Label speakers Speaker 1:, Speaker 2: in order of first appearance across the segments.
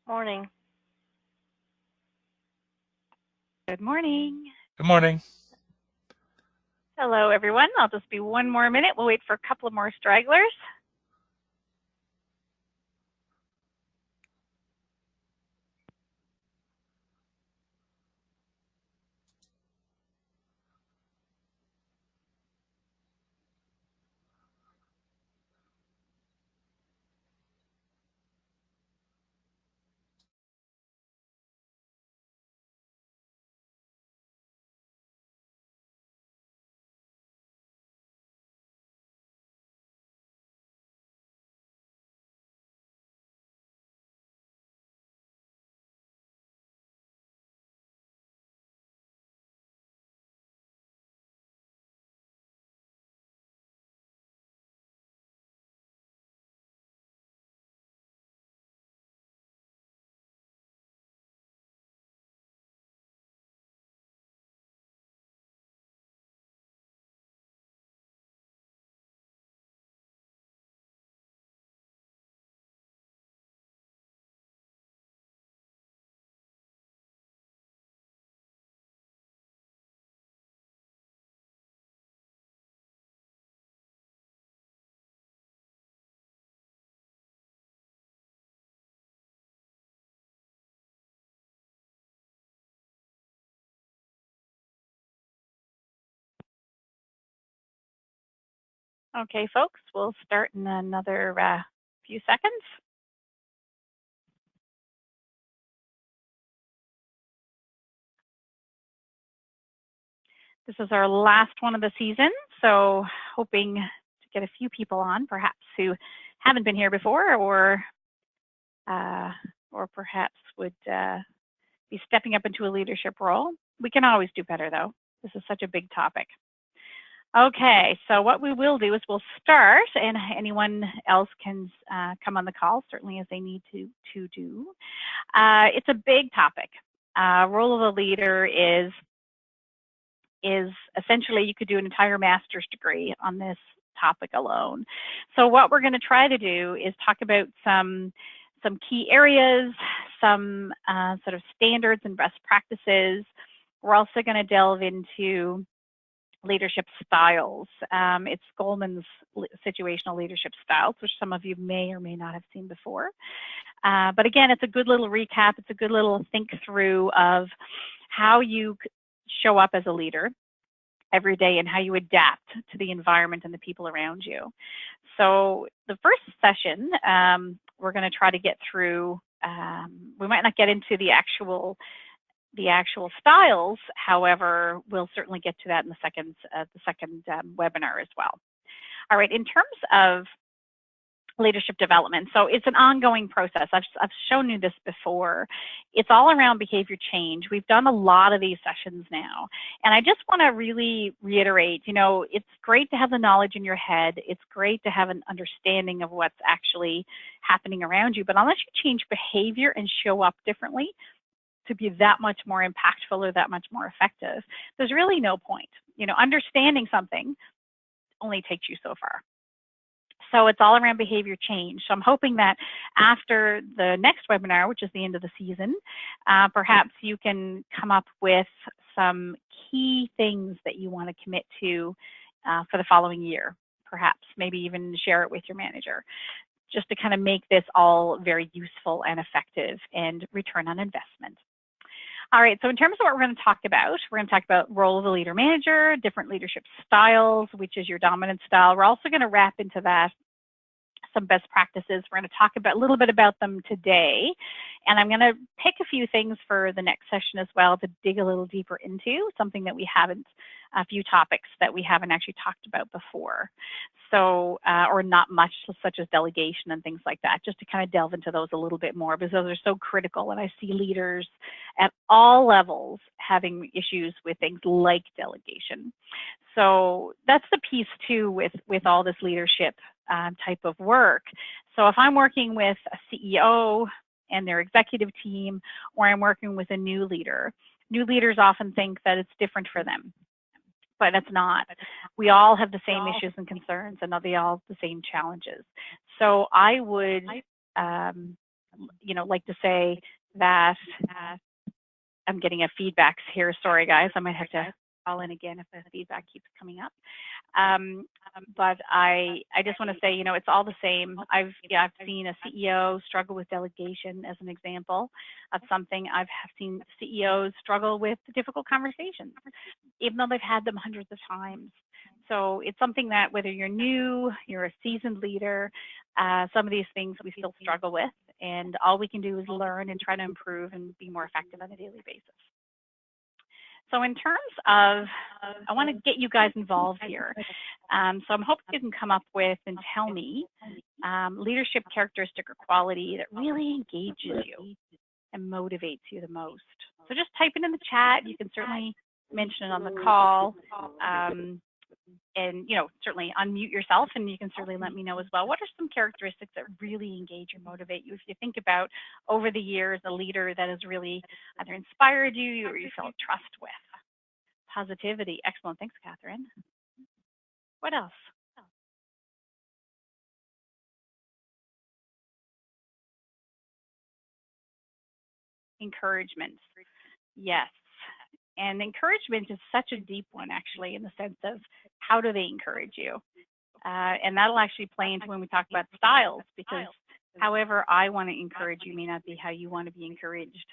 Speaker 1: Morning.
Speaker 2: Good morning.
Speaker 3: Good morning.
Speaker 2: Hello, everyone. I'll just be one more minute. We'll wait for a couple of more stragglers. Okay, folks, we'll start in another few seconds. This is our last one of the season, so hoping to get a few people on, perhaps who haven't been here before, or perhaps would be stepping up into a leadership role. We can always do better, though. This is such a big topic. Okay, so what we will do is we'll start, and anyone else can come on the call, certainly as they need to do. It's a big topic. Role of a leader is essentially, you could do an entire master's degree on this topic alone. So what we're going to try to do is talk about some key areas, some sort of standards and best practices. We're also going to delve into leadership styles. It's Goleman's situational leadership styles, which some of you may or may not have seen before. But again, it's a good little recap. It's a good little think through of how you show up as a leader every day and how you adapt to the environment and the people around you. So the first session, we're going to try to get through. We might not get into the actual styles. However, we'll certainly get to that in the second webinar as well. All right, in terms of leadership development, so it's an ongoing process. I've shown you this before. It's all around behavior change. We've done a lot of these sessions now, and I just want to really reiterate, it's great to have the knowledge in your head. It's great to have an understanding of what's actually happening around you, but unless you change behavior and show up differently to be that much more impactful or that much more effective, there's really no point. Understanding something only takes you so far. So it's all around behavior change. So I'm hoping that after the next webinar, which is the end of the season, perhaps you can come up with some key things that you want to commit to for the following year. Perhaps maybe even share it with your manager, just to kind of make this all very useful and effective and return on investment. All right, so in terms of what we're going to talk about, role of the leader manager, different leadership styles, which is your dominant style. We're also going to wrap into that some best practices. We're going to talk a little bit about them today, and I'm going to pick a few things for the next session as well to dig a little deeper into, something that we haven't, a few topics that we haven't actually talked about before. So, or not much, such as delegation and things like that, just to kind of delve into those a little bit more, because those are so critical. And I see leaders at all levels having issues with things like delegation. So that's the piece too with all this leadership type of work. So if I'm working with a CEO and their executive team, or I'm working with a new leader, new leaders often think that it's different for them. but it's not. We all have the same issues and concerns, and they all have the same challenges. So I would, like to say that I'm getting a feedback here. Sorry, guys. I might have to call in again if the feedback keeps coming up. But I just want to say, it's all the same. I've seen a CEO struggle with delegation as an example of something. I've seen CEOs struggle with difficult conversations, even though they've had them hundreds of times. So it's something that whether you're new, you're a seasoned leader, some of these things we still struggle with, and all we can do is learn and try to improve and be more effective on a daily basis. So in terms of, I want to get you guys involved here. So I'm hoping you can come up with and tell me leadership characteristic or quality that really engages you and motivates you the most. So just type it in the chat. You can certainly mention it on the call. And certainly unmute yourself, and you can certainly let me know as well. What are some characteristics that really engage or motivate you? If you think about over the years, a leader that has really either inspired you or you felt trust with. Positivity, excellent. Thanks, Catherine. What else? Encouragement, yes. And encouragement is such a deep one, actually, in the sense of how do they encourage you? And that'll actually play into when we talk about styles, because however I want to encourage you may not be how you want to be encouraged.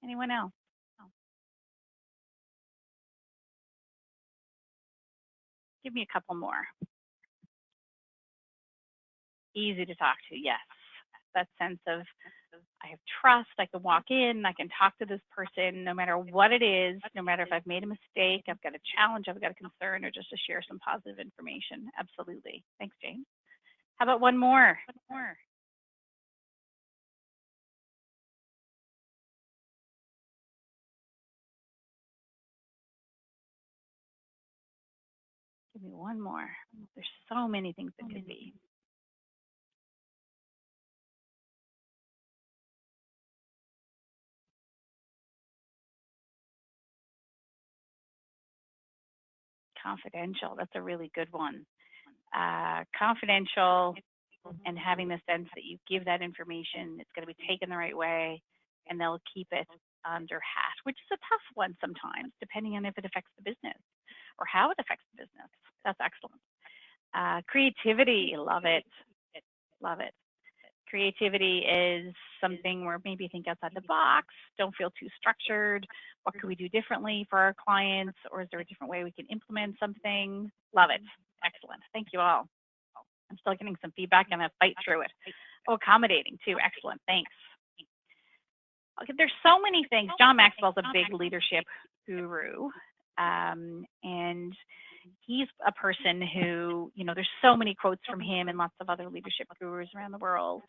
Speaker 2: Anyone else? Give me a couple more. Easy to talk to, yes. That sense of I have trust, I can walk in, I can talk to this person no matter what it is, no matter if I've made a mistake, I've got a challenge, I've got a concern, or just to share some positive information. Absolutely. Thanks, James. How about one more? Give me one more. There's so many things it could be. Confidential, that's a really good one. Confidential and having the sense that you give that information, it's going to be taken the right way, and they'll keep it under hat, which is a tough one sometimes, depending on if it affects the business or how it affects the business. That's excellent. Creativity, love it. Love it. Creativity is something where maybe think outside the box, don't feel too structured. What could we do differently for our clients? Or is there a different way we can implement something? Love it. Excellent. Thank you all. I'm still getting some feedback and I'll fight through it. Oh, accommodating too. Excellent. Thanks. Okay, there's so many things. John Maxwell's a big leadership guru. And he's a person who, there's so many quotes from him and lots of other leadership gurus around the world.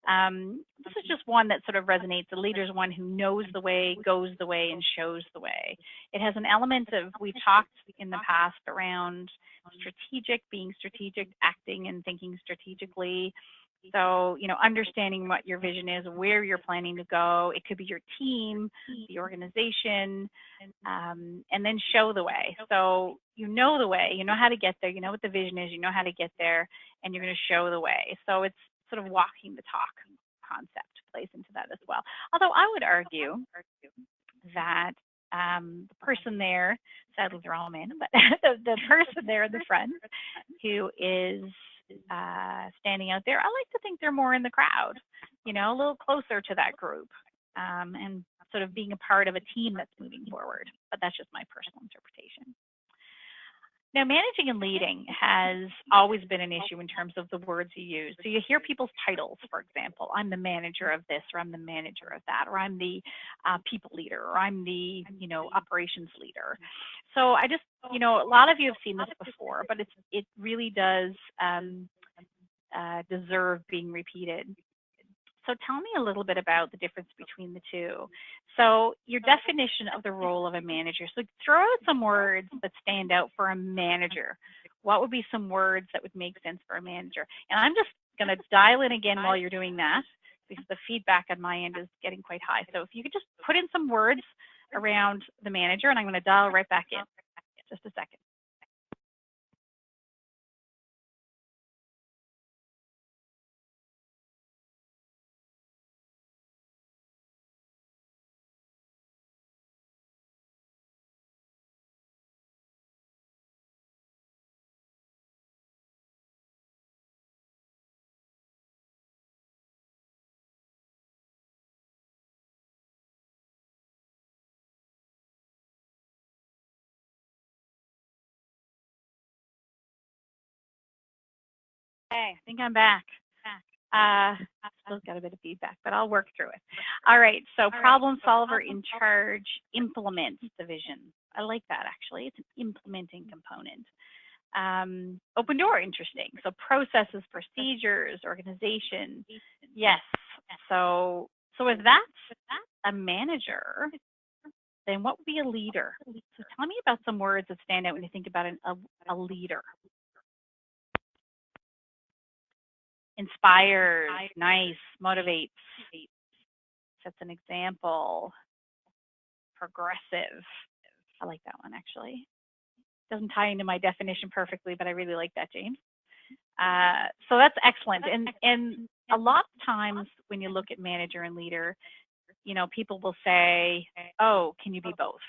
Speaker 2: This is just one that sort of resonates. The leader is one who knows the way, goes the way, and shows the way. It has an element of, we've talked in the past around strategic, being strategic, acting and thinking strategically. So, understanding what your vision is, where you're planning to go. It could be your team, the organization, and then show the way. So you know the way, you know how to get there, you know what the vision is, you know how to get there, and you're going to show the way. So it's sort of walking the talk concept plays into that as well. Although I would argue that the person there, sadly they're all men, but the person there in the front who is standing out there, I like to think they're more in the crowd, a little closer to that group, and sort of being a part of a team that's moving forward. But that's just my personal interpretation. Now, managing and leading has always been an issue in terms of the words you use. So you hear people's titles, for example, I'm the manager of this, or I'm the manager of that, or I'm the people leader, or I'm the, operations leader. So I just, a lot of you have seen this before, but it really does deserve being repeated. So tell me a little bit about the difference between the two. So your definition of the role of a manager. So throw out some words that stand out for a manager. What would be some words that would make sense for a manager? And I'm just going to dial in again while you're doing that because the feedback on my end is getting quite high. So if you could just put in some words around the manager, and I'm going to dial right back in. Just a second. Okay, I think I'm back. Still got a bit of feedback, but I'll work through it. All right, so problem solver in charge implements the vision. I like that actually. It's an implementing component. Open door, interesting. So processes, procedures, organization. Yes. So if that's a manager, then what would be a leader? So tell me about some words that stand out when you think about a leader. Inspires, nice, motivates, sets an example, progressive. I like that one actually. Doesn't tie into my definition perfectly, but I really like that, James. So that's excellent. And a lot of times when you look at manager and leader, people will say, oh, can you be both?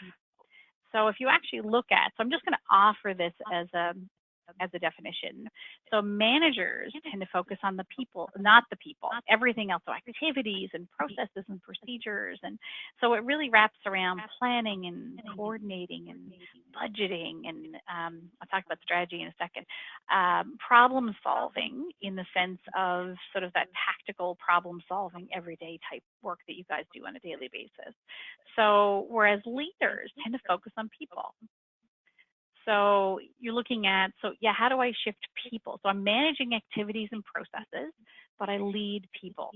Speaker 2: So if you actually look at, so I'm just going to offer this as a definition. So managers tend to focus on the people, not the people, everything else, so activities and processes and procedures. And so it really wraps around planning and coordinating and budgeting. And I'll talk about strategy in a second. Problem solving in the sense of sort of that tactical problem solving everyday type work that you guys do on a daily basis. So whereas leaders tend to focus on people. So you're looking at, how do I shift people? So I'm managing activities and processes, but I lead people.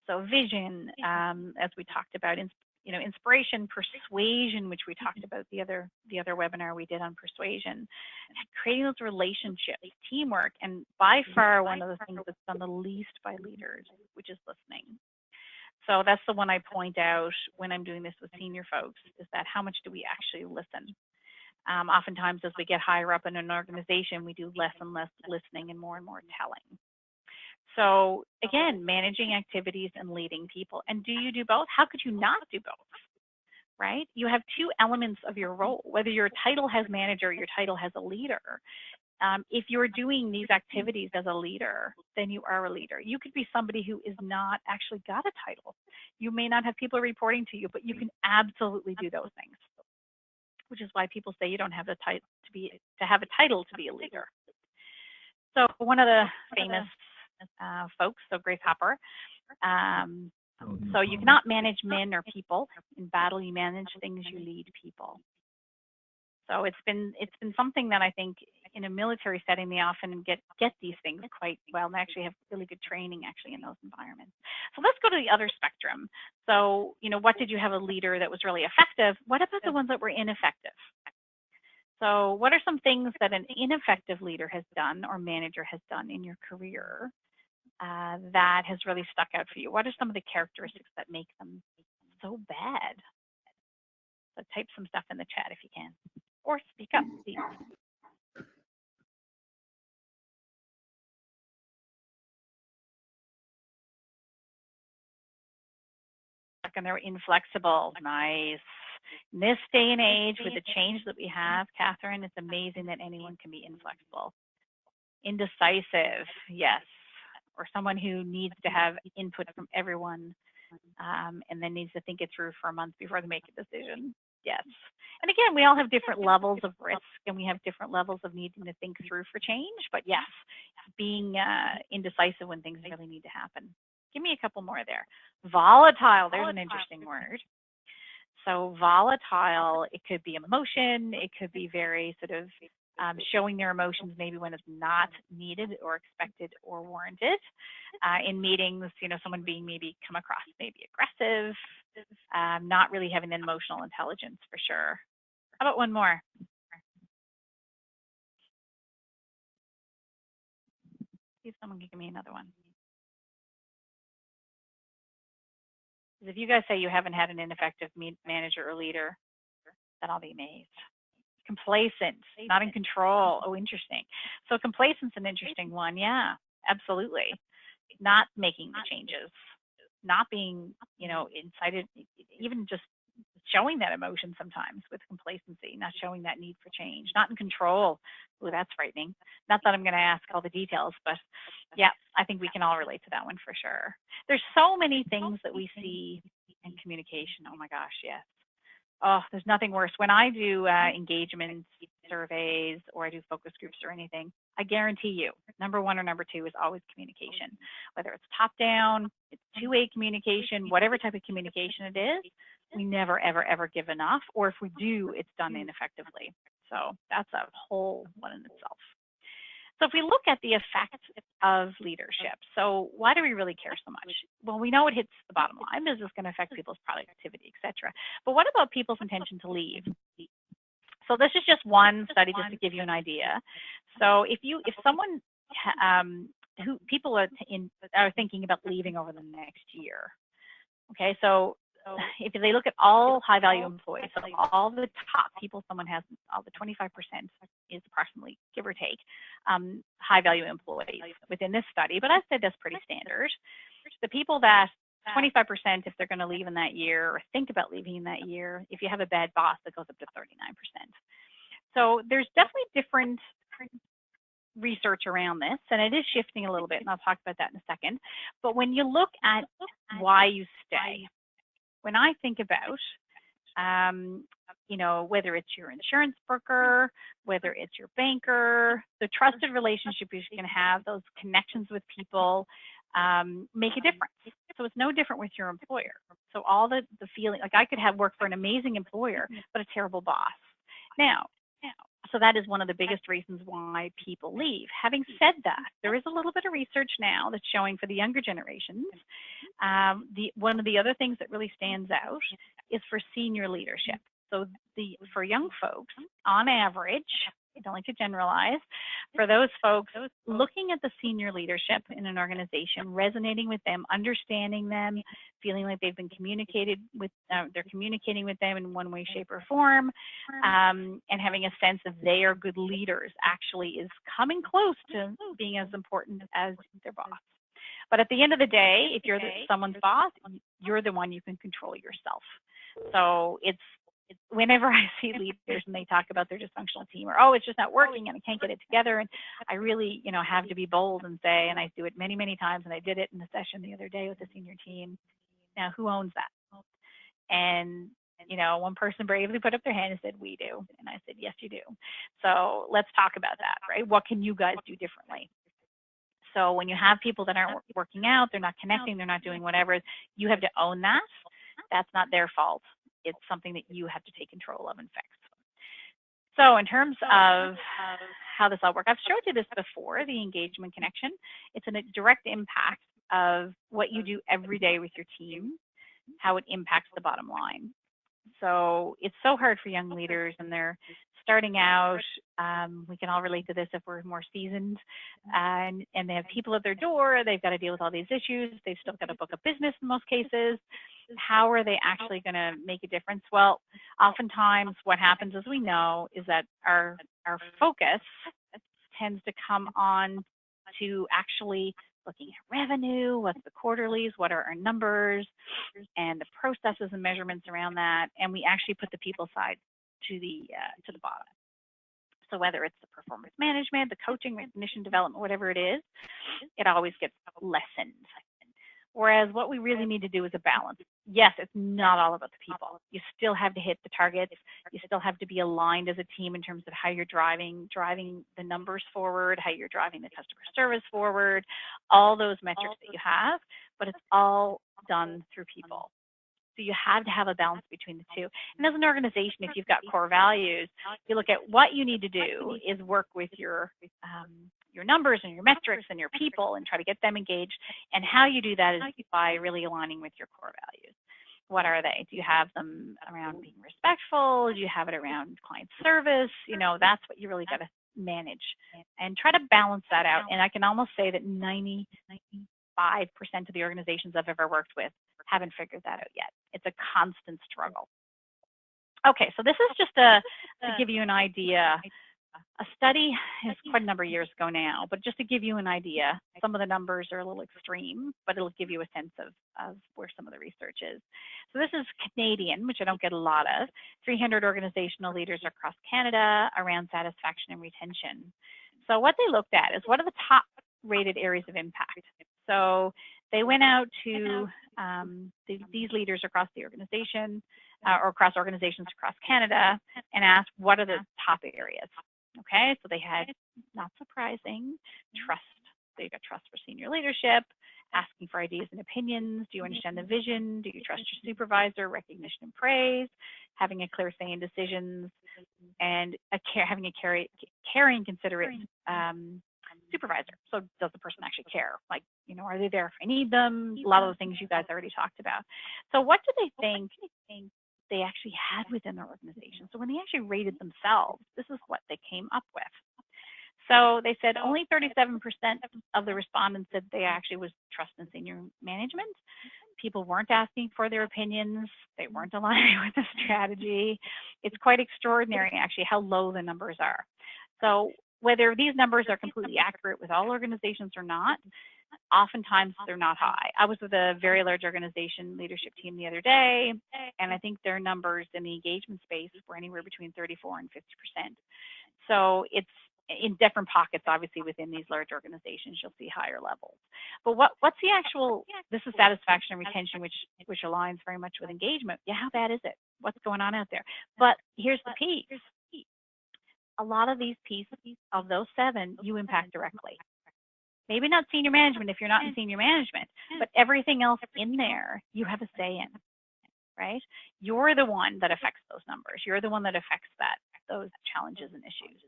Speaker 2: So vision, as we talked about, inspiration, persuasion, which we talked about the other webinar we did on persuasion, creating those relationships, teamwork, and by far one of the things that's done the least by leaders, which is listening. So that's the one I point out when I'm doing this with senior folks, is that how much do we actually listen? Oftentimes, as we get higher up in an organization, we do less and less listening and more telling. So again, managing activities and leading people. And do you do both? How could you not do both, right? You have two elements of your role, whether your title has manager or your title has a leader. If you're doing these activities as a leader, then you are a leader. You could be somebody who is not actually got a title. You may not have people reporting to you, but you can absolutely do those things, which is why people say you don't have the title to have a title to be a leader. So one of the famous folks, so Grace Hopper. So you cannot manage men or people. In battle, you manage things. You lead people. So it's been something that I think in a military setting they often get these things quite well, and they actually have really good training actually in those environments. So let's go to the other spectrum. So what did you have a leader that was really effective? What about the ones that were ineffective? So what are some things that an ineffective leader has done or manager has done in your career that has really stuck out for you? What are some of the characteristics that make them so bad? So type some stuff in the chat if you can, or speak up, please. And they're inflexible. Nice. In this day and age, with the change that we have, Catherine, it's amazing that anyone can be inflexible. Indecisive, yes. Or someone who needs to have input from everyone and then needs to think it through for a month before they make a decision. Yes. And again, we all have different levels of risk and we have different levels of needing to think through for change. But yes, being indecisive when things really need to happen. Give me a couple more there. Volatile, there's an interesting word. So volatile, it could be emotion, it could be very sort of showing their emotions maybe when it's not needed or expected or warranted. In meetings, someone being maybe come across maybe aggressive, not really having an emotional intelligence for sure. How about one more? See if someone can give me another one. Because if you guys say you haven't had an ineffective manager or leader, then I'll be amazed. Complacent, not in control. Oh, interesting. So complacent's an interesting one. Yeah, absolutely. Not making the changes, not being, incited, even just showing that emotion sometimes with complacency, not showing that need for change, not in control. Oh, that's frightening. Not that I'm going to ask all the details, but yeah, I think we can all relate to that one for sure. There's so many things that we see in communication. Oh my gosh, yes. Oh, there's nothing worse. When I do engagement surveys or I do focus groups or anything, I guarantee you, number one or number two is always communication. Whether it's top down, it's two-way communication, whatever type of communication it is, we never, ever, ever give enough. Or if we do, it's done ineffectively. So that's a whole one in itself. So if we look at the effects of leadership, so why do we really care so much? Well, we know it hits the bottom line. This is going to affect people's productivity, et cetera. But what about people's intention to leave? So this is just one study just to give you an idea. So if someone who people are thinking about leaving over the next year, okay, so if they look at all high value employees, so all the top people someone has, all the 25% is approximately, give or take, high value employees within this study, but I said that's pretty standard. The people that 25%, if they're going to leave in that year or think about leaving in that year, if you have a bad boss, that goes up to 39%. So there's definitely different research around this, and it is shifting a little bit, and I'll talk about that in a second. But when you look at why you stay, when I think about, whether it's your insurance broker, whether it's your banker, the trusted relationship you're going to have, those connections with people make a difference. So it's no different with your employer. So all the feeling, like I could have worked for an amazing employer, but a terrible boss. Now, so that is one of the biggest reasons why people leave. Having said that, there is a little bit of research now that's showing for the younger generations, one of the other things that really stands out is for senior leadership. So for young folks, on average, I don't like to generalize, for those folks, looking at the senior leadership in an organization, resonating with them, understanding them, feeling like they've been communicated with, they're communicating with them in one way, shape, or form, and having a sense that they are good leaders actually is coming close to being as important as their boss. But at the end of the day, if you're someone's boss, you're the one you can control yourself. So it's whenever I see leaders and they talk about their dysfunctional team or, oh, it's just not working and I can't get it together. And I really, have to be bold and say, and I do it many, many times. And I did it in a session the other day with the senior team. Now, who owns that? And, one person bravely put up their hand and said, we do. And I said, yes, you do. So let's talk about that, right? What can you guys do differently? So when you have people that aren't working out, they're not connecting, they're not doing whatever, you have to own that. That's not their fault. It's something that you have to take control of and fix. So in terms of how this all works, I've showed you this before, the engagement connection. It's a direct impact of what you do every day with your team, how it impacts the bottom line. So it's so hard for young leaders and they're starting out. We can all relate to this if we're more seasoned, and they have people at their door. They've got to deal with all these issues. They've still got to book a business in most cases. How are they actually going to make a difference? Well, oftentimes what happens, as we know, is that our focus tends to come on to actually looking at revenue, what's the quarterlies, what are our numbers, and the processes and measurements around that, and we actually put the people side to the bottom. So whether it's the performance management, the coaching, recognition, development, whatever it is, it always gets lessened. Whereas what we really need to do is a balance. Yes, it's not all about the people. You still have to hit the targets. You still have to be aligned as a team in terms of how you're driving the numbers forward, how you're driving the customer service forward, all those metrics that you have, but it's all done through people. So you have to have a balance between the two. And as an organization, if you've got core values, you look at what you need to do is work with your numbers and your metrics and your people and try to get them engaged. And how you do that is by really aligning with your core values. What are they? Do you have them around being respectful? Do you have it around client service? That's what you really got to manage and try to balance that out. And I can almost say that 95% of the organizations I've ever worked with haven't figured that out yet. It's a constant struggle. Okay, so this is just to give you an idea. A study is quite a number of years ago now, but just to give you an idea, some of the numbers are a little extreme, but it'll give you a sense of where some of the research is. So this is Canadian, which I don't get a lot of, 300 organizational leaders across Canada around satisfaction and retention. So what they looked at is what are the top rated areas of impact. So they went out to these leaders across the organization or across organizations across Canada and asked what are the top areas. Okay, so they had, not surprising, trust. So you got trust for senior leadership, asking for ideas and opinions. Do you understand the vision? Do you trust your supervisor? Recognition and praise, having a clear say in decisions, and having a caring, considerate supervisor. So does the person actually care? Like, are they there if I need them? A lot of the things you guys already talked about. So what do they think they actually had within their organization? So when they actually rated themselves, this is what they came up with. So they said only 37% of the respondents said they actually was trust in senior management. People weren't asking for their opinions. They weren't aligning with the strategy. It's quite extraordinary, actually, how low the numbers are. So whether these numbers are completely accurate with all organizations or not, oftentimes they're not high. I was with a very large organization leadership team the other day, and I think their numbers in the engagement space were anywhere between 34 and 50%. So it's in different pockets, obviously, within these large organizations, you'll see higher levels. But what's the actual, this is satisfaction and retention, which aligns very much with engagement. Yeah, how bad is it? What's going on out there? But here's the piece. A lot of these pieces of those 7, you impact directly. Maybe not senior management if you're not in senior management, but everything else in there, you have a say in, right? You're the one that affects those numbers. You're the one that affects those challenges and issues.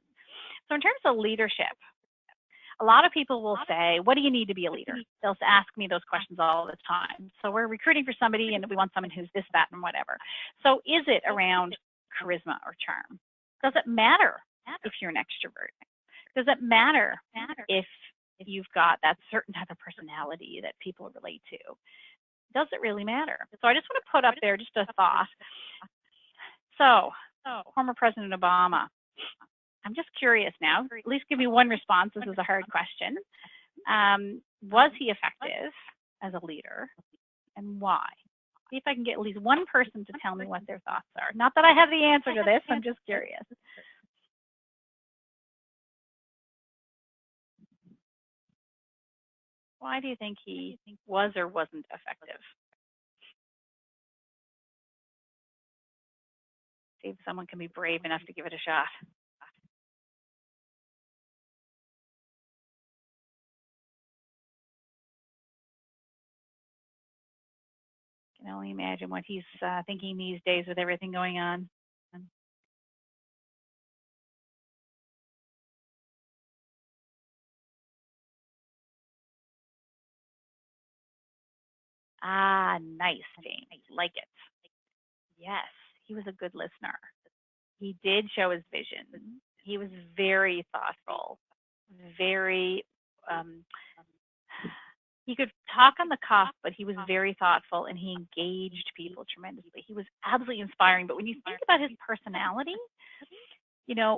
Speaker 2: So in terms of leadership, a lot of people will say, what do you need to be a leader? They'll ask me those questions all the time. So we're recruiting for somebody and we want someone who's this, that, and whatever. So is it around charisma or charm? Does it matter if you're an extrovert? Does it matter if you've got that certain type of personality that people relate to? Does it really matter? So I just want to put up there just a thought. So former President Obama, I'm just curious now, at least give me one response. This is a hard question. Was he effective as a leader, and why? See if I can get at least one person to tell me what their thoughts are. Not that I have the answer to this, I'm just curious. Why do you think he was or wasn't effective? See if someone can be brave enough to give it a shot. I can only imagine what he's thinking these days with everything going on. Ah, nice, James. Like it. Yes, he was a good listener. He did show his vision. He was very thoughtful, very, he could talk on the cuff, but he was very thoughtful and he engaged people tremendously. He was absolutely inspiring. But when you think about his personality,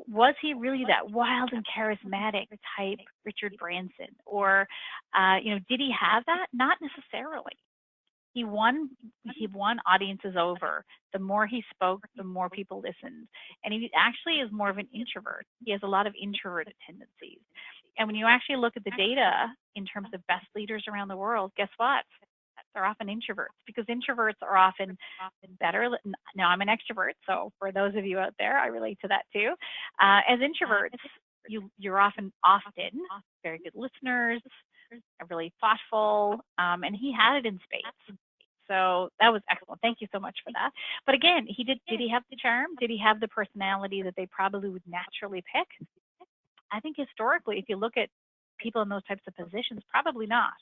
Speaker 2: was he really that wild and charismatic type Richard Branson? Or, did he have that? Not necessarily. He won audiences over. The more he spoke, the more people listened. And he actually is more of an introvert. He has a lot of introverted tendencies. And when you actually look at the data in terms of best leaders around the world, guess what? They're often introverts, because introverts are often better. Now, I'm an extrovert, so for those of you out there, I relate to that too. As introverts, you're often very good listeners, really thoughtful, and he had it in spades. So that was excellent. Thank you so much for that. But again, did he have the charm? Did he have the personality that they probably would naturally pick? I think historically, if you look at people in those types of positions, probably not.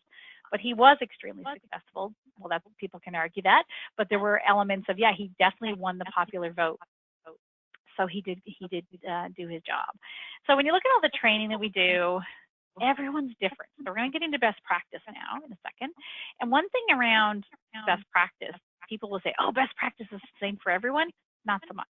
Speaker 2: But he was extremely successful. Well, people can argue that, but there were elements of, he definitely won the popular vote. So he did do his job. So when you look at all the training that we do, everyone's different. So we're going to get into best practice now in a second. And one thing around best practice, people will say, oh, best practice is the same for everyone. Not so much.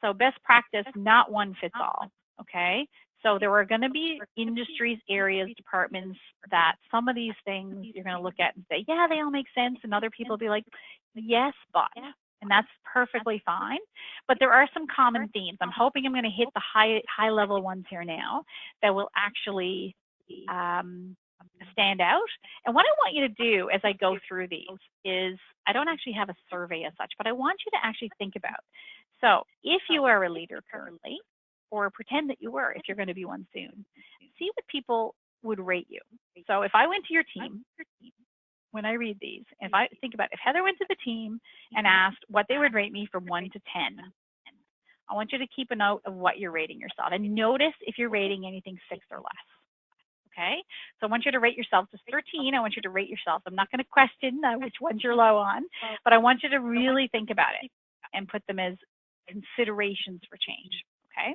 Speaker 2: So best practice, not one fits all, okay? So there are going to be industries, areas, departments that some of these things you're going to look at and say, yeah, they all make sense. And other people will be like, yes, but. And that's perfectly fine. But there are some common themes. I'm hoping I'm going to hit the high level ones here now that will actually stand out. And what I want you to do as I go through these is, I don't actually have a survey as such, but I want you to actually think about. So if you are a leader currently, or pretend that you were if you're going to be one soon, see what people would rate you. So if I went to your team, when I read these, if I think about if Heather went to the team and asked what they would rate me from 1 to 10, I want you to keep a note of what you're rating yourself. And notice if you're rating anything 6 or less. Okay? So I want you to rate yourself to 13. I want you to rate yourself. I'm not going to question which ones you're low on, but I want you to really think about it and put them as considerations for change. Okay?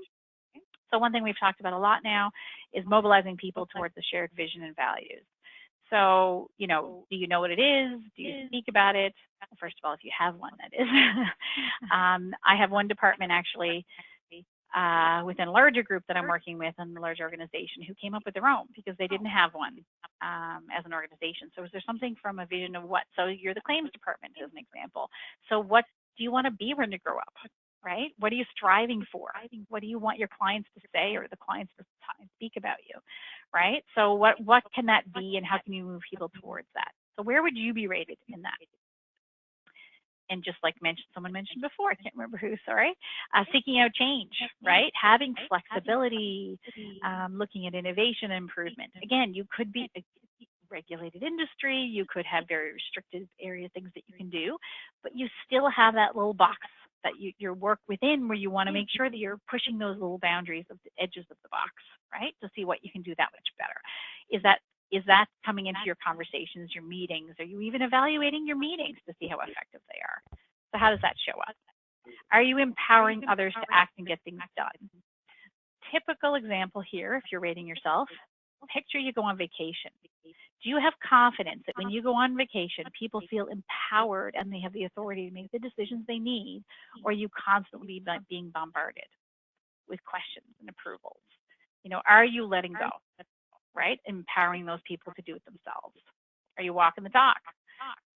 Speaker 2: So one thing we've talked about a lot now is mobilizing people towards a shared vision and values. So, you know, do you know what it is? Do you speak about it? First of all, if you have one, that is. I have one department actually within a larger group that I'm working with in a large organization who came up with their own because they didn't have one as an organization. So is there something from a vision of what? So you're the claims department as an example. So what do you want to be when you grow up? Right? What are you striving for? What do you want your clients to say or the clients to speak about you? Right? So what can that be and how can you move people towards that? So where would you be rated in that? And just like someone mentioned before, I can't remember who, sorry, seeking out change, right? Having flexibility, looking at innovation and improvement. Again, you could be a regulated industry, you could have very restricted area things that you can do, but you still have that little box that your work within where you want to make sure that you're pushing those little boundaries of the edges of the box, right? To see what you can do that much better. Is that coming into your conversations, your meetings? Are you even evaluating your meetings to see how effective they are? So how does that show up? Are you empowering others to act and get things done? Typical example here, if you're rating yourself, picture you go on vacation. Do you have confidence that when you go on vacation, people feel empowered and they have the authority to make the decisions they need, or are you constantly being bombarded with questions and approvals? You know, are you letting go, right? Empowering those people to do it themselves. Are you walking the talk,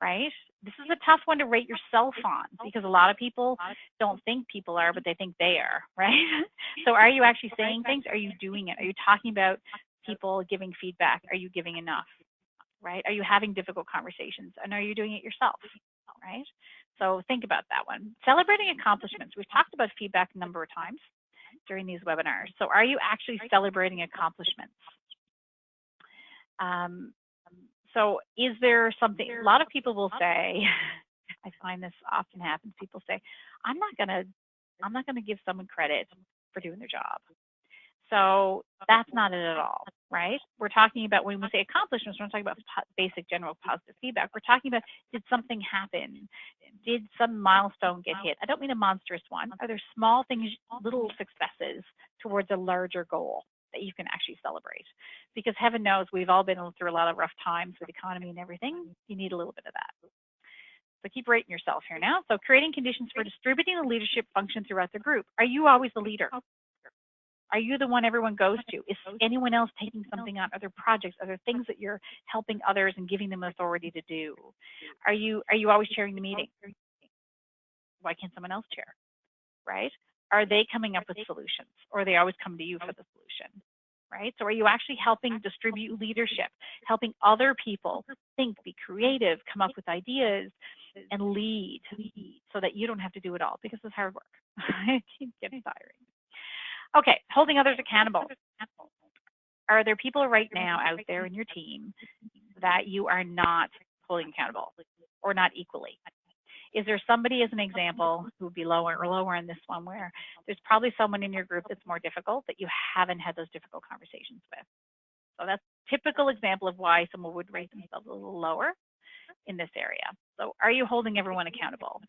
Speaker 2: right? This is a tough one to rate yourself on because a lot of people don't think people are, but they think they are, right? So are you actually saying things? Are you doing it? Are you talking about people giving feedback? Are you giving enough? Right? Are you having difficult conversations? And are you doing it yourself? Right? So think about that one. Celebrating accomplishments. We've talked about feedback a number of times during these webinars. So are you actually celebrating accomplishments? So is there something, a lot of people will say, I find this often happens, people say, I'm not gonna give someone credit for doing their job. So that's not it at all, right? We're talking about, when we say accomplishments, we're not talking about basic general positive feedback. We're talking about, did something happen? Did some milestone get hit? I don't mean a monstrous one. Are there small things, little successes towards a larger goal that you can actually celebrate? Because heaven knows we've all been through a lot of rough times with the economy and everything. You need a little bit of that. So keep rating yourself here now. So creating conditions for distributing the leadership function throughout the group. Are you always the leader? Are you the one everyone goes to? Is anyone else taking something on? Are there projects? Are there things that you're helping others and giving them authority to do? Are you always chairing the meeting? Why can't someone else chair? Right? Are they coming up with solutions, or are they always come to you for the solution? Right? So are you actually helping distribute leadership, helping other people think, be creative, come up with ideas, and lead so that you don't have to do it all, because it's hard work. It can get tiring. Okay, holding others accountable. Are there people right now out there in your team that you are not holding accountable or not equally? Is there somebody, as an example, who would be lower in this one, where there's probably someone in your group that's more difficult that you haven't had those difficult conversations with? So that's a typical example of why someone would rate themselves a little lower in this area. So are you holding everyone accountable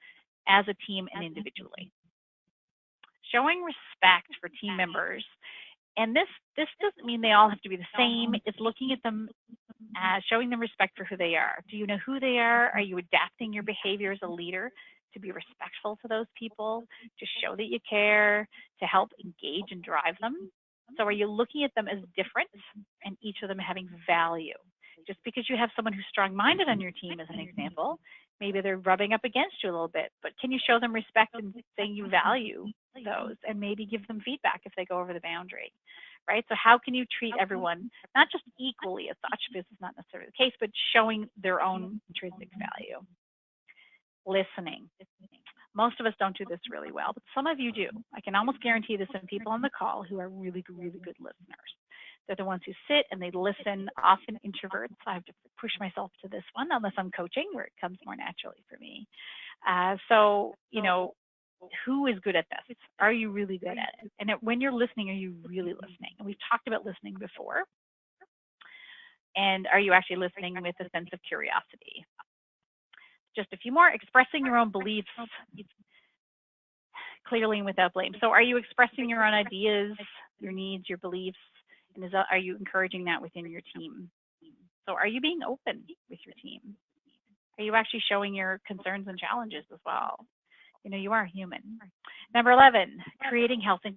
Speaker 2: as a team and individually? Showing respect for team members And this doesn't mean they all have to be the same. It's looking at them as showing them respect for who they are. Do you know who they are? Are you adapting your behavior as a leader to be respectful to those people, to show that you care, to help engage and drive them? So are you looking at them as different and each of them having value? Just because you have someone who's strong-minded on your team, as an example, maybe they're rubbing up against you a little bit, but can you show them respect and saying you value those and maybe give them feedback if they go over the boundary, right? So how can you treat everyone, not just equally as such, this is not necessarily the case, but showing their own intrinsic value? Listening. Most of us don't do this really well, but some of you do. I can almost guarantee there's some people on the call who are really, really good listeners. They're the ones who sit and they listen, often introverts. I have to push myself to this one unless I'm coaching, where it comes more naturally for me. So, you know, who is good at this? Are you really good at it? And when you're listening, are you really listening? And we've talked about listening before. And are you actually listening with a sense of curiosity? Just a few more. Expressing your own beliefs clearly and without blame. So are you expressing your own ideas, your needs, your beliefs? And are you encouraging that within your team? So are you being open with your team? Are you actually showing your concerns and challenges as well? You know, you are human. Number 11, creating healthy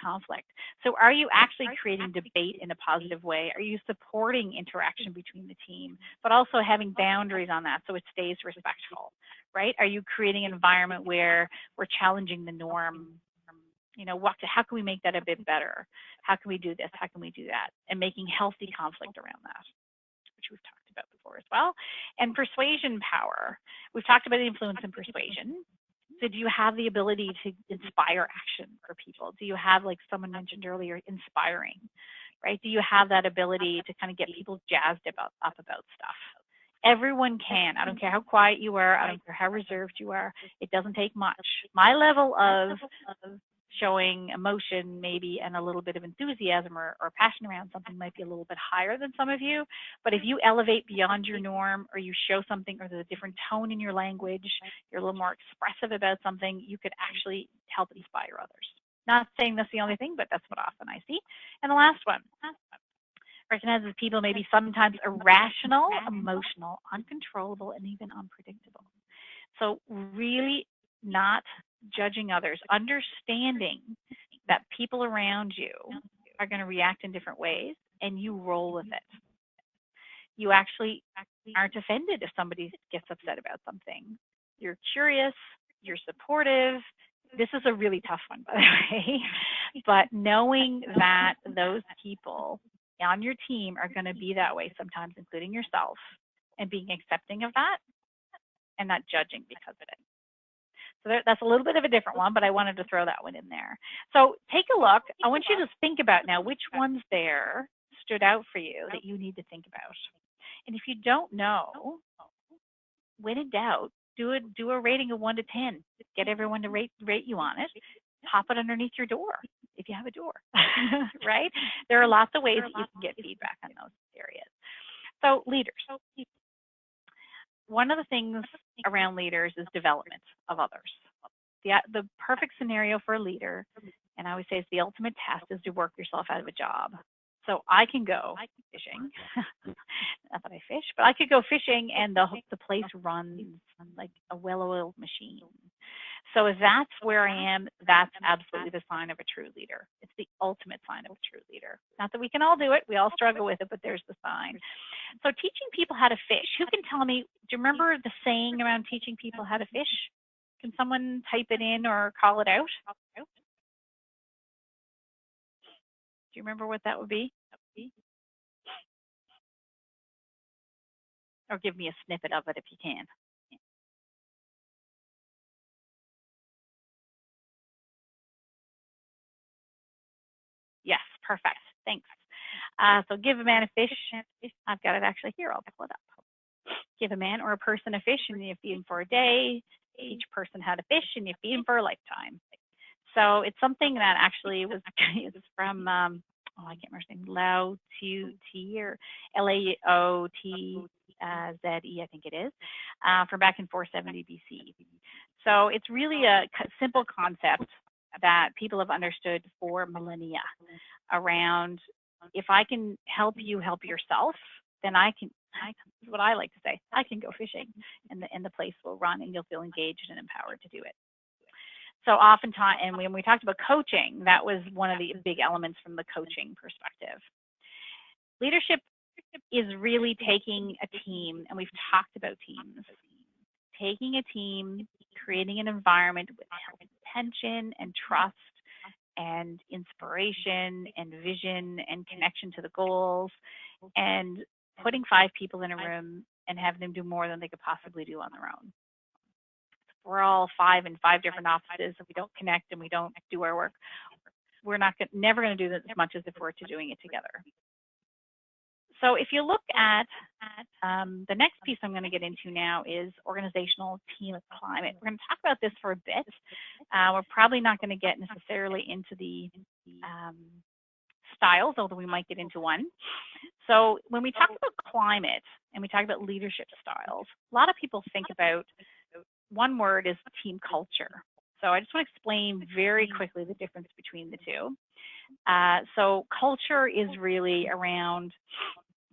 Speaker 2: conflict. So are you actually creating debate in a positive way? Are you supporting interaction between the team, but also having boundaries on that so it stays respectful, right? Are you creating an environment where we're challenging the norm? You know, how can we make that a bit better? How can we do this? How can we do that? And making healthy conflict around that, which we've talked about before as well. And persuasion power. We've talked about influence and persuasion. So do you have the ability to inspire action for people? Do you have, like someone mentioned earlier, inspiring, right? Do you have that ability to kind of get people jazzed up about stuff? Everyone can. I don't care how quiet you are. I don't care how reserved you are. It doesn't take much. My level of showing emotion maybe and a little bit of enthusiasm or passion around something might be a little bit higher than some of you, but if you elevate beyond your norm or you show something or there's a different tone in your language, you're a little more expressive about something, you could actually help inspire others. Not saying that's the only thing, but that's what often I see. And the last one, recognizes people may be sometimes irrational, emotional, uncontrollable, and even unpredictable. So really not judging others, understanding that people around you are going to react in different ways and you roll with it. You actually aren't offended if somebody gets upset about something. You're curious, you're supportive. This is a really tough one, by the way, but knowing that those people on your team are going to be that way sometimes, including yourself, and being accepting of that and not judging because of it. So that's a little bit of a different one, but I wanted to throw that one in there. So take a look. I want you to think about now which ones there stood out for you that you need to think about. And if you don't know, when in doubt, do a rating of 1 to 10. Get everyone to rate you on it. Pop it underneath your door if you have a door, right? There are lots of ways that you can get feedback on those areas. So leaders. One of the things around leaders is development of others. The perfect scenario for a leader, and I always say it's the ultimate test, is to work yourself out of a job. So I can go fishing, not that I fish, but I could go fishing and the place runs like a well-oiled machine. So if that's where I am, that's absolutely the sign of a true leader. It's the ultimate sign of a true leader. Not that we can all do it. We all struggle with it, but there's the sign. So teaching people how to fish. Who can tell me, do you remember the saying around teaching people how to fish? Can someone type it in or call it out? Do you remember what that would be? Or give me a snippet of it if you can. Yes, perfect. Thanks. So give a man a fish. I've got it actually here. I'll pull it up. Give a man or a person a fish and you feed him for a day. Each person had a fish and you feed him for a lifetime. So it's something that actually was from, I can't remember his name, Lao Tzu or Laotze, I think it is, from back in 470 BC. So it's really a simple concept that people have understood for millennia around, if I can help you help yourself, then this is what I like to say, I can go fishing and the place will run and you'll feel engaged and empowered to do it. So oftentimes, and when we talked about coaching, that was one of the big elements from the coaching perspective. Leadership is really taking a team, and we've talked about teams, taking a team, creating an environment with intention and trust and inspiration and vision and connection to the goals, and putting 5 people in a room and having them do more than they could possibly do on their own. We're all 5 in 5 different offices, and we don't connect and we don't do our work. We're never going to do that as much as if we're doing it together. So if you look at the next piece I'm going to get into now is organizational team climate. We're going to talk about this for a bit. We're probably not going to get necessarily into the styles, although we might get into one. So when we talk about climate and we talk about leadership styles, a lot of people think about one word is team culture. So I just want to explain very quickly the difference between the two. So culture is really around,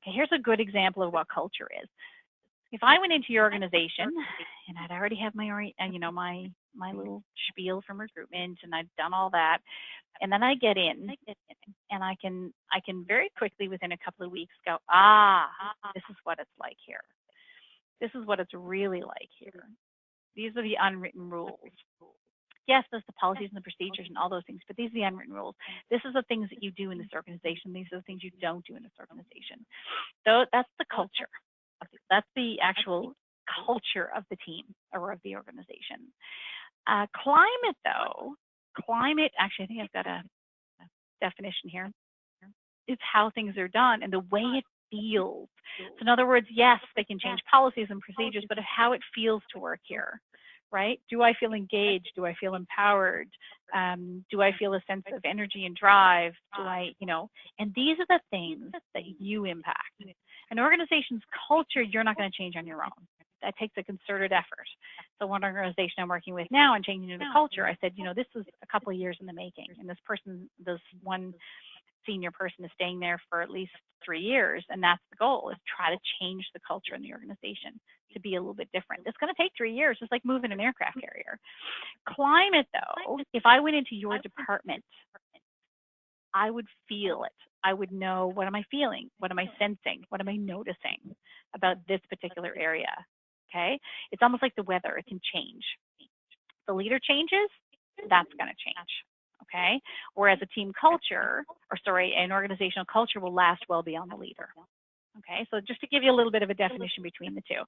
Speaker 2: okay, here's a good example of what culture is. If I went into your organization and I'd already have my, my little spiel from recruitment and I'd done all that, and then I get in and I can very quickly within a couple of weeks go, this is what it's like here. This is what it's really like here. These are the unwritten rules. Yes, there's the policies and the procedures and all those things, but these are the unwritten rules. This is the things that you do in this organization. These are the things you don't do in this organization. So that's the culture. That's the actual culture of the team or of the organization. Climate, though, actually, I think I've got a definition here, is how things are done and the way it feels. So in other words, yes, they can change policies and procedures, but how it feels to work here, right? Do I feel engaged? Do I feel empowered? Do I feel a sense of energy and drive? Do I, and these are the things that you impact. An organization's culture, you're not going to change on your own. That takes a concerted effort. So one organization I'm working with now and changing the culture, I said, this is a couple of years in the making. And this one senior person is staying there for at least 3 years. And that's the goal, is try to change the culture in the organization to be a little bit different. It's going to take 3 years, just like moving an aircraft carrier. Climate, though, if I went into your department, I would feel it. I would know, what am I feeling? What am I sensing? What am I noticing about this particular area? Okay? It's almost like the weather. It can change. The leader changes, that's going to change. Okay? Whereas a team culture, an organizational culture will last well beyond the leader. Okay, so just to give you a little bit of a definition between the two.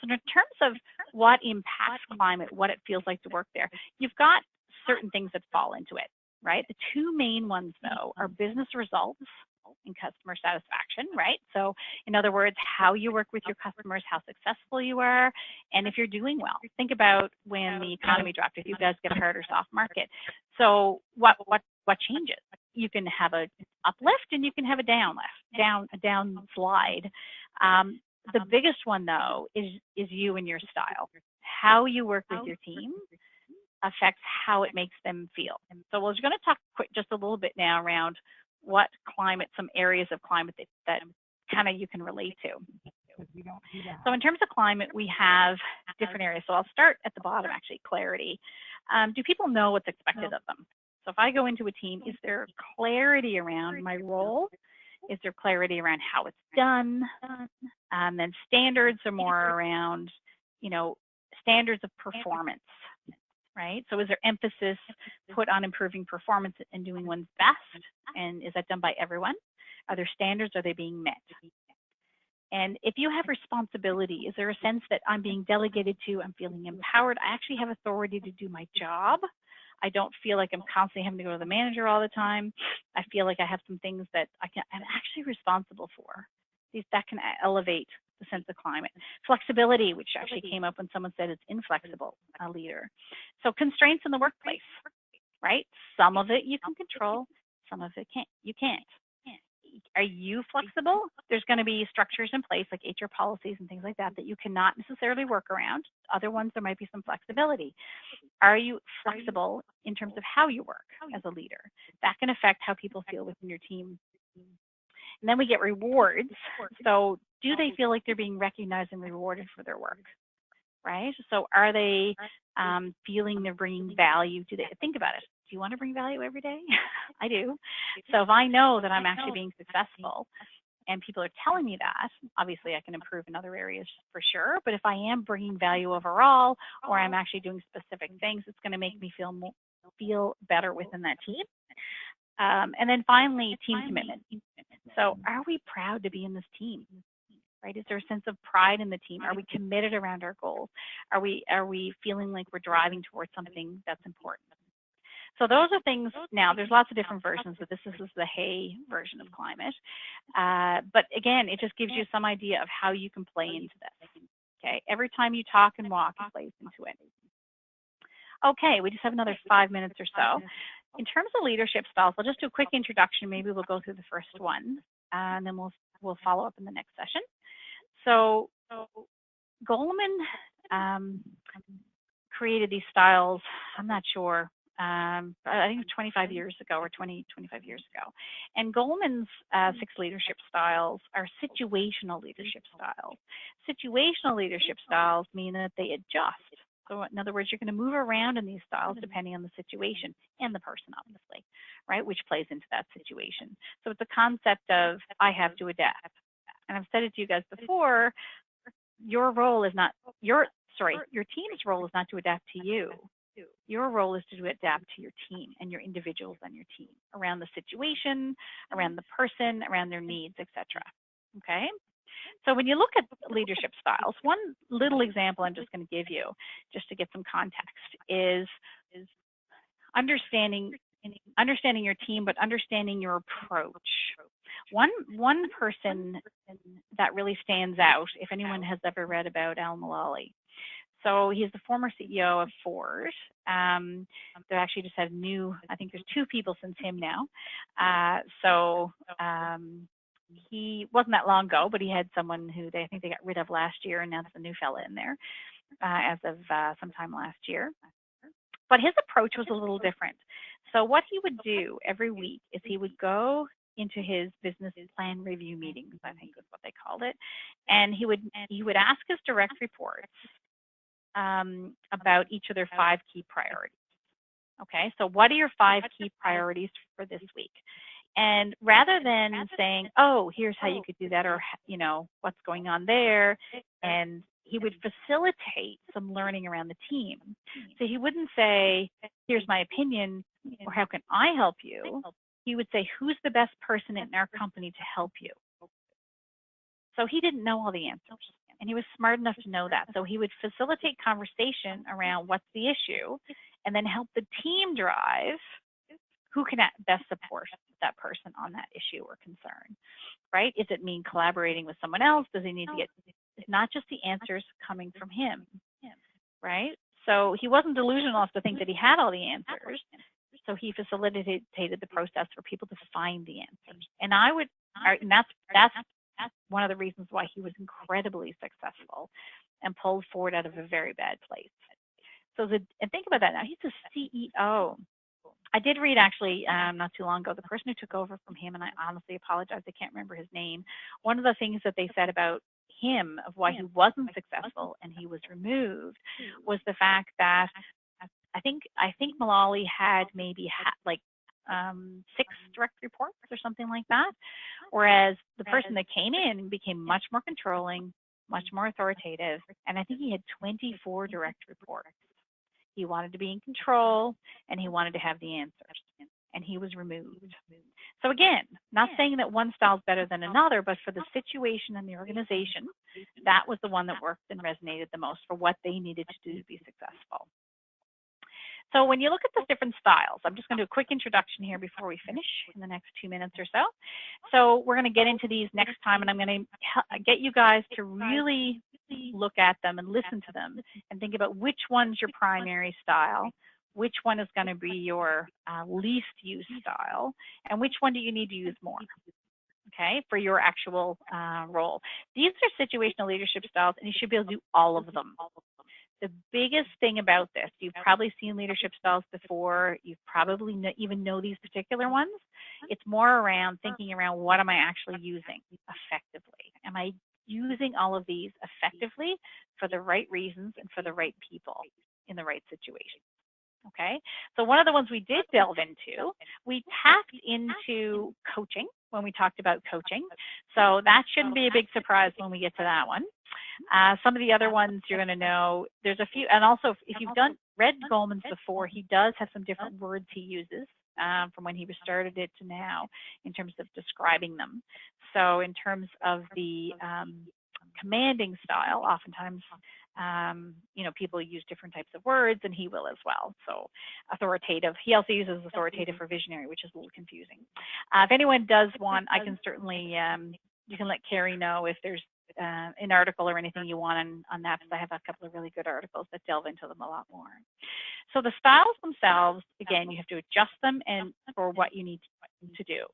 Speaker 2: So in terms of what impacts climate, what it feels like to work there, you've got certain things that fall into it, right? The two main ones, though, are business results and customer satisfaction, right? So in other words, how you work with your customers, how successful you are, and if you're doing well. Think about when the economy dropped, if you guys get a hard or soft market. So what changes? You can have a uplift and you can have a downslide. The biggest one, though, is you and your style. How you work with your team affects how it makes them feel. So we're going to talk just a little bit now around what climate, some areas of climate that kind of you can relate to. So in terms of climate, we have different areas. So I'll start at the bottom, actually, clarity. Do people know what's expected of them? So if I go into a team, is there clarity around my role? Is there clarity around how it's done? Then standards are more around, standards of performance, right? So is there emphasis put on improving performance and doing one's best? And is that done by everyone? Are there standards? Are they being met? And if you have responsibility, is there a sense that I'm being delegated to, I'm feeling empowered, I actually have authority to do my job? I don't feel like I'm constantly having to go to the manager all the time. I feel like I have some things that I'm actually responsible for. That can elevate the sense of climate. Flexibility, which actually came up when someone said it's inflexible, a leader. So constraints in the workplace, right? Some of it you can control, some of it you can't. Are you flexible? There's going to be structures in place like HR policies and things like that that you cannot necessarily work around. Other ones, there might be some flexibility. Are you flexible in terms of how you work as a leader? That can affect how people feel within your team. And then we get rewards. So do they feel like they're being recognized and rewarded for their work, right? So are they feeling they're bringing value? Do they think about it? Do you want to bring value every day? I do. So if I know that I'm actually being successful and people are telling me that, obviously I can improve in other areas for sure. But if I am bringing value overall, or I'm actually doing specific things, it's going to make me feel better within that team. And then finally, team commitment. So are we proud to be in this team? Right? Is there a sense of pride in the team? Are we committed around our goals? Are we feeling like we're driving towards something that's important? So those are things. Now, there's lots of different versions of this. This is the Hay version of climate. But again, it just gives you some idea of how you can play into this. Okay, every time you talk and walk, it plays into it. Okay, we just have another 5 minutes or so. In terms of leadership styles, I'll just do a quick introduction. Maybe we'll go through the first one, and then we'll follow up in the next session. So Goleman created these styles, I'm not sure, I think it was 25 years ago or 25 years ago. And Goleman's 6 leadership styles are situational leadership styles. Situational leadership styles mean that they adjust. So in other words, you're going to move around in these styles depending on the situation and the person, obviously, right, which plays into that situation. So it's a concept of I have to adapt. And I've said it to you guys before, your role is not, your team's role is not to adapt to you. Your role is to adapt to your team and your individuals on your team around the situation, around the person, around their needs, etc. Okay? So when you look at leadership styles, one little example I'm just going to give you, just to get some context, is understanding your team, but understanding your approach. One person that really stands out, if anyone has ever read about Al Mulally. So he's the former CEO of Ford. They actually just had I think there's 2 people since him now. He wasn't that long ago, but he had someone who I think they got rid of last year, and now there's a new fella in there as of sometime last year. But his approach was a little different. So what he would do every week is he would go into his business plan review meetings, I think is what they called it, and he would ask his direct reports about each of their 5 key priorities. Okay, so what are your 5 key priorities for this week? And rather than saying, oh, here's how you could do that, or, you know, what's going on there, and he would facilitate some learning around the team. So he wouldn't say, here's my opinion, or how can I help you? He would say, who's the best person in our company to help you? So he didn't know all the answers, and he was smart enough to know that. So he would facilitate conversation around what's the issue, and then help the team drive who can best support that person on that issue or concern, right? Does it mean collaborating with someone else? Does he need to get, it's not just the answers coming from him, right? So he wasn't delusional enough to think that he had all the answers. So he facilitated the process for people to find the answers. And that's one of the reasons why he was incredibly successful and pulled Ford out of a very bad place. So and think about that now, he's a CEO. I did read actually not too long ago, the person who took over from him, and I honestly apologize, I can't remember his name. One of the things that they said about him of why he wasn't successful and he was removed was the fact that I think Mulally had maybe like 6 direct reports or something like that, whereas the person that came in became much more controlling, much more authoritative, and I think he had 24 direct reports. He wanted to be in control, and he wanted to have the answers, and he was removed. So again, not saying that one style is better than another, but for the situation and the organization, that was the one that worked and resonated the most for what they needed to do to be successful. So when you look at the different styles, I'm just going to do a quick introduction here before we finish in the next 2 minutes or so. So we're going to get into these next time, and I'm going to get you guys to really look at them and listen to them and think about which one's your primary style, which one is going to be your least used style, and which one do you need to use more. okay, for your actual role. These are situational leadership styles, and you should be able to do all of them. The biggest thing about this, you've probably seen leadership styles before, you probably even know these particular ones. It's more around thinking around, what am I actually using effectively? Am I using all of these effectively for the right reasons and for the right people in the right situation? Okay, so one of the ones we did delve into, we tapped into coaching when we talked about coaching. So that shouldn't be a big surprise when we get to that one. Some of the other ones you're going to know, there's a few, and also if you've read Goleman's before, he does have some different words he uses from when he started it to now in terms of describing them. So in terms of the commanding style, oftentimes, you know, people use different types of words, and he will as well. So authoritative, he also uses authoritative for visionary, which is a little confusing. If anyone does want, I can certainly, you can let Carrie know if there's an article or anything you want on that, because I have a couple of really good articles that delve into them a lot more. So the styles themselves, again, you have to adjust them and for what you need to do,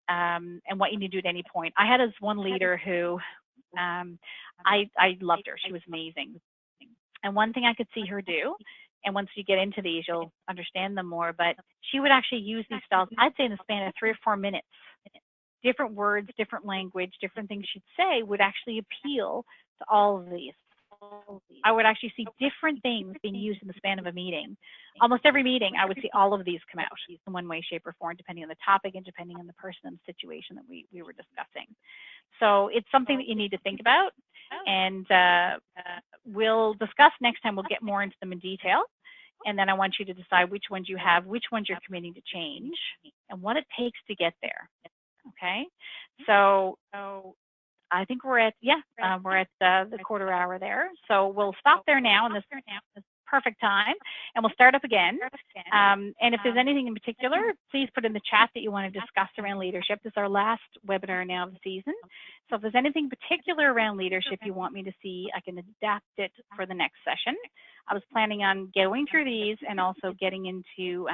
Speaker 2: and what you need to do at any point. I had this one leader who, I loved her. She was amazing. And one thing I could see her do, and once you get into these, you'll understand them more, but she would actually use these styles, I'd say in the span of 3 or 4 minutes. Different words, different language, different things she'd say would actually appeal to all of these. I would actually see different things being used in the span of a meeting. Almost every meeting, I would see all of these come out in one way, shape, or form, depending on the topic and depending on the person and situation that we were discussing. So it's something that you need to think about, and we'll discuss next time. We'll get more into them in detail, and then I want you to decide which ones you have, which ones you're committing to change, and what it takes to get there. Okay, so I think we're at, we're at the quarter hour there. So we'll stop there now in this perfect time, and we'll start up again. And if there's anything in particular, please put in the chat that you want to discuss around leadership. This is our last webinar now of the season. So if there's anything particular around leadership you want me to see, I can adapt it for the next session. I was planning on going through these and also getting into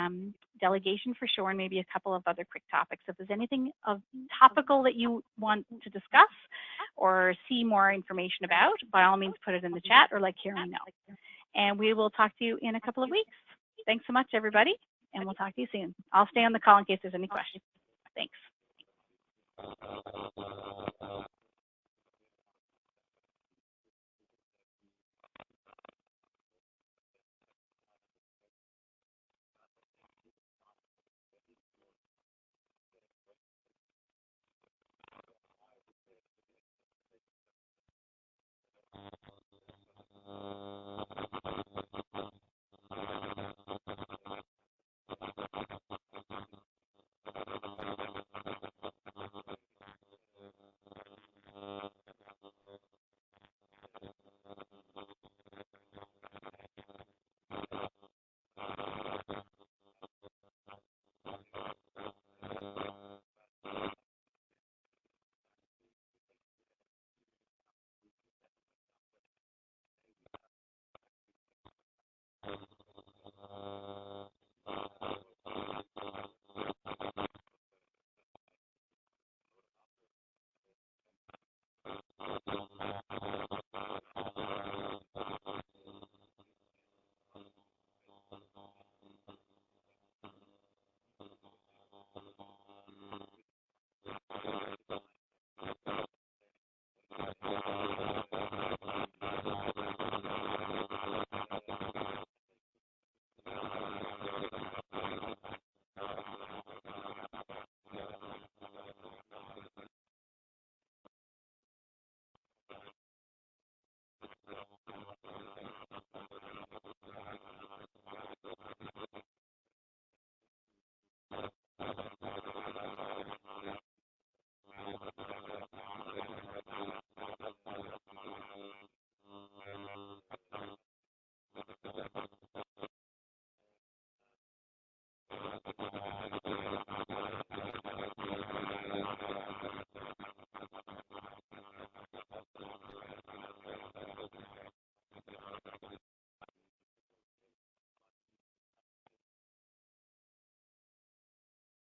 Speaker 2: delegation for sure, and maybe a couple of other quick topics. If there's anything topical that you want to discuss or see more information about, by all means put it in the chat or let Karen know. And we will talk to you in a couple of weeks. Thanks so much, everybody, and we'll talk to you soon. I'll stay on the call in case there's any questions. Thanks.